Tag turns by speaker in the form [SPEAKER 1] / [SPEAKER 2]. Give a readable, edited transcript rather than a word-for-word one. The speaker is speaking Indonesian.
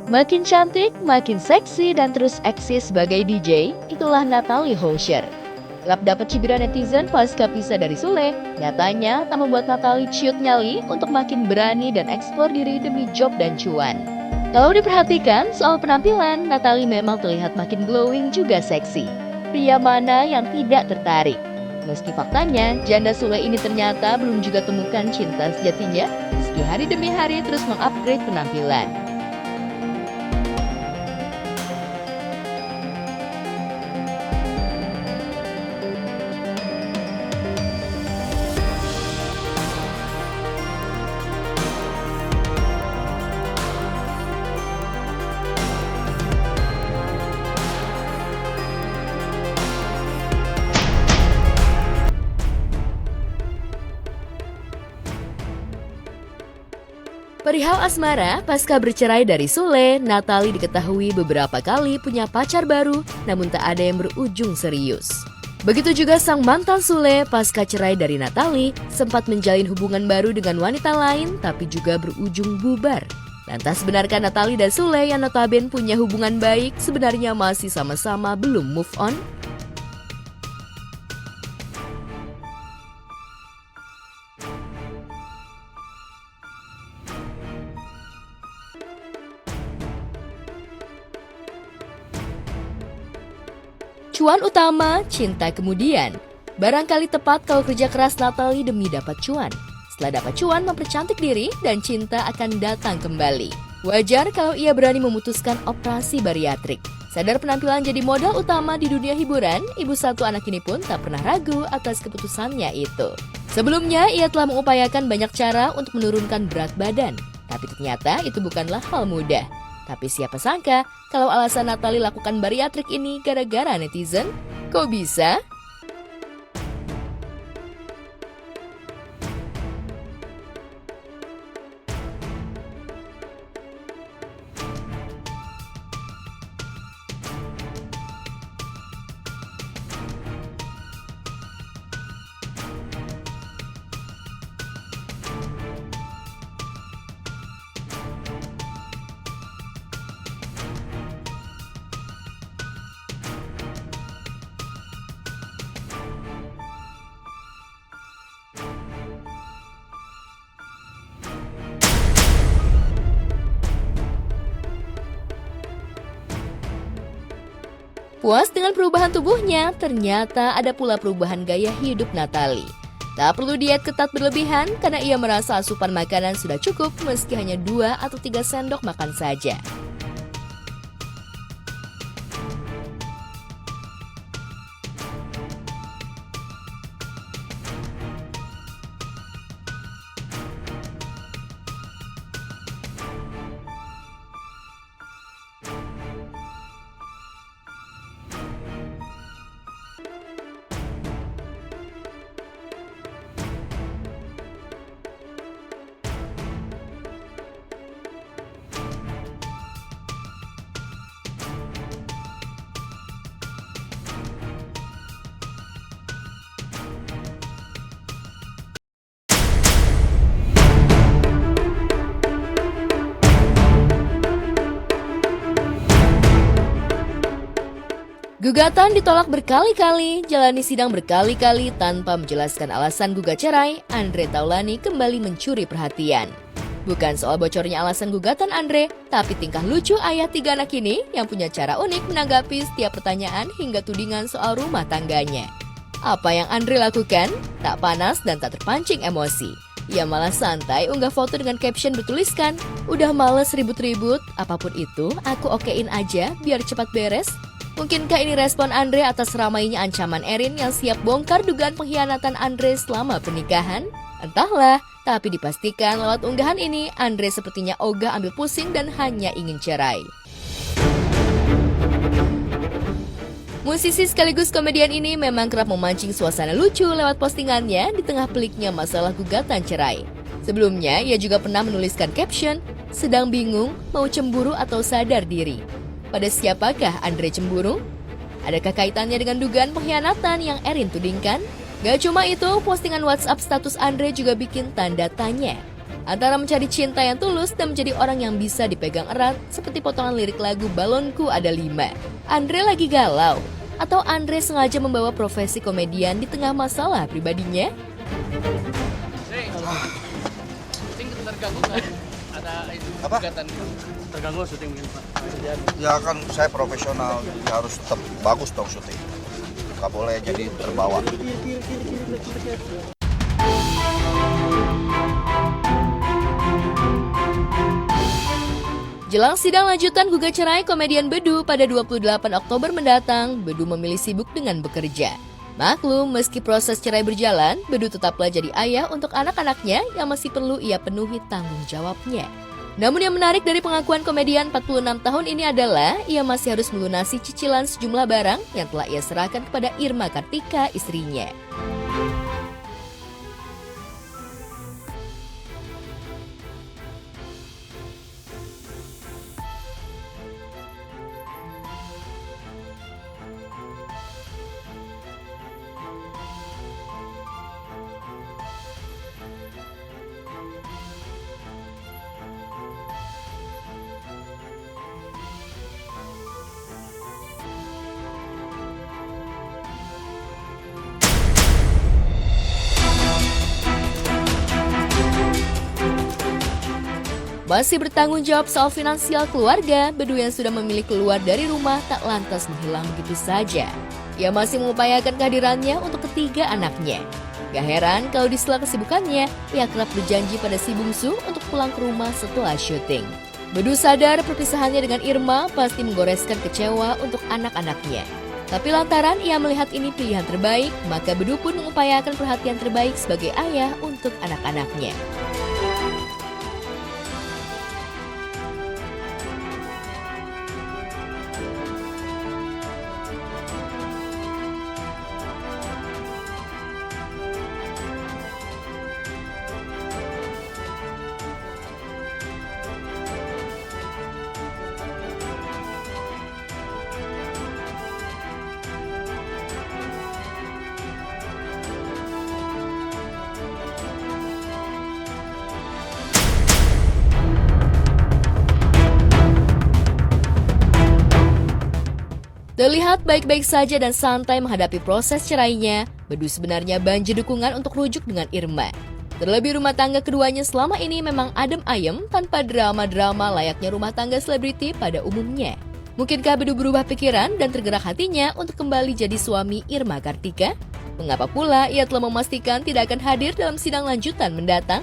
[SPEAKER 1] Makin cantik, makin seksi, dan terus eksis sebagai DJ, itulah Natalie Holscher. Kerap dapat cibiran netizen pasca pisah dari Sule, nyatanya tak membuat Natalie ciut nyali untuk makin berani dan eksplor diri demi job dan cuan. Kalau diperhatikan, soal penampilan, Natalie memang terlihat makin glowing juga seksi. Pria mana yang tidak tertarik? Meski faktanya, janda Sule ini ternyata belum juga temukan cinta sejatinya, meski hari demi hari terus mengupgrade penampilan. Perihal asmara, pasca bercerai dari Sule, Natalie diketahui beberapa kali punya pacar baru, namun tak ada yang berujung serius. Begitu juga sang mantan Sule, pasca cerai dari Natalie, sempat menjalin hubungan baru dengan wanita lain, tapi juga berujung bubar. Lantas benarkah Natalie dan Sule yang notabene punya hubungan baik, sebenarnya masih sama-sama belum move on? Cuan utama, cinta kemudian. Barangkali tepat kalau kerja keras Natalie demi dapat cuan. Setelah dapat cuan, mempercantik diri dan cinta akan datang kembali. Wajar kalau ia berani memutuskan operasi bariatrik. Sadar penampilan jadi modal utama di dunia hiburan, ibu satu anak ini pun tak pernah ragu atas keputusannya itu. Sebelumnya, ia telah mengupayakan banyak cara untuk menurunkan berat badan. Tapi ternyata itu bukanlah hal mudah. Tapi siapa sangka kalau alasan Natalie lakukan bariatrik ini gara-gara netizen? Kok bisa? Puas dengan perubahan tubuhnya, ternyata ada pula perubahan gaya hidup Natalie. Tak perlu diet ketat berlebihan karena ia merasa asupan makanan sudah cukup meski hanya 2 atau 3 sendok makan saja. Gugatan ditolak berkali-kali, jalani sidang berkali-kali tanpa menjelaskan alasan gugat cerai, Andre Taulani kembali mencuri perhatian. Bukan soal bocornya alasan gugatan Andre, tapi tingkah lucu ayah 3 anak ini yang punya cara unik menanggapi setiap pertanyaan hingga tudingan soal rumah tangganya. Apa yang Andre lakukan? Tak panas dan tak terpancing emosi. Ia malah santai unggah foto dengan caption bertuliskan, "Udah males ribut-ribut, apapun itu aku okein aja biar cepat beres." Mungkinkah ini respon Andre atas ramainya ancaman Erin yang siap bongkar dugaan pengkhianatan Andre selama pernikahan? Entahlah, tapi dipastikan lewat unggahan ini, Andre sepertinya ogah ambil pusing dan hanya ingin cerai. Musisi sekaligus komedian ini memang kerap memancing suasana lucu lewat postingannya di tengah peliknya masalah gugatan cerai. Sebelumnya, ia juga pernah menuliskan caption, "Sedang bingung, mau cemburu atau sadar diri." Pada siapakah Andre cemburu? Adakah kaitannya dengan dugaan pengkhianatan yang Erin tudingkan? Gak cuma itu, postingan WhatsApp status Andre juga bikin tanda tanya. Antara mencari cinta yang tulus dan menjadi orang yang bisa dipegang erat, seperti potongan lirik lagu Balonku Ada 5. Andre lagi galau? Atau Andre sengaja membawa profesi komedian di tengah masalah pribadinya?
[SPEAKER 2] Syuting terganggu nggak? Ada itu kegiatan terganggu syuting mungkin Pak?
[SPEAKER 3] Ya kan saya profesional, jadi harus tetap bagus dong syuting. Nggak boleh jadi terbawa.
[SPEAKER 1] Jelang sidang lanjutan gugat cerai komedian Bedu pada 28 Oktober mendatang, Bedu memilih sibuk dengan bekerja. Maklum, meski proses cerai berjalan, Bedu tetaplah jadi ayah untuk anak-anaknya yang masih perlu ia penuhi tanggung jawabnya. Namun yang menarik dari pengakuan komedian 46 tahun ini adalah ia masih harus melunasi cicilan sejumlah barang yang telah ia serahkan kepada Irma Kartika, istrinya. Masih bertanggung jawab soal finansial keluarga, Bedu yang sudah memilih keluar dari rumah tak lantas menghilang begitu saja. Ia masih mengupayakan kehadirannya untuk ketiga anaknya. Gak heran kalau di sela kesibukannya, ia kerap berjanji pada si bungsu untuk pulang ke rumah setelah syuting. Bedu sadar perpisahannya dengan Irma pasti menggoreskan kecewa untuk anak-anaknya. Tapi lantaran ia melihat ini pilihan terbaik, maka Bedu pun mengupayakan perhatian terbaik sebagai ayah untuk anak-anaknya. Terlihat baik-baik saja dan santai menghadapi proses cerainya, Bedu sebenarnya banjir dukungan untuk rujuk dengan Irma. Terlebih rumah tangga keduanya selama ini memang adem ayem tanpa drama-drama layaknya rumah tangga selebriti pada umumnya. Mungkinkah Bedu berubah pikiran dan tergerak hatinya untuk kembali jadi suami Irma Kartika? Mengapa pula ia telah memastikan tidak akan hadir dalam sidang lanjutan mendatang?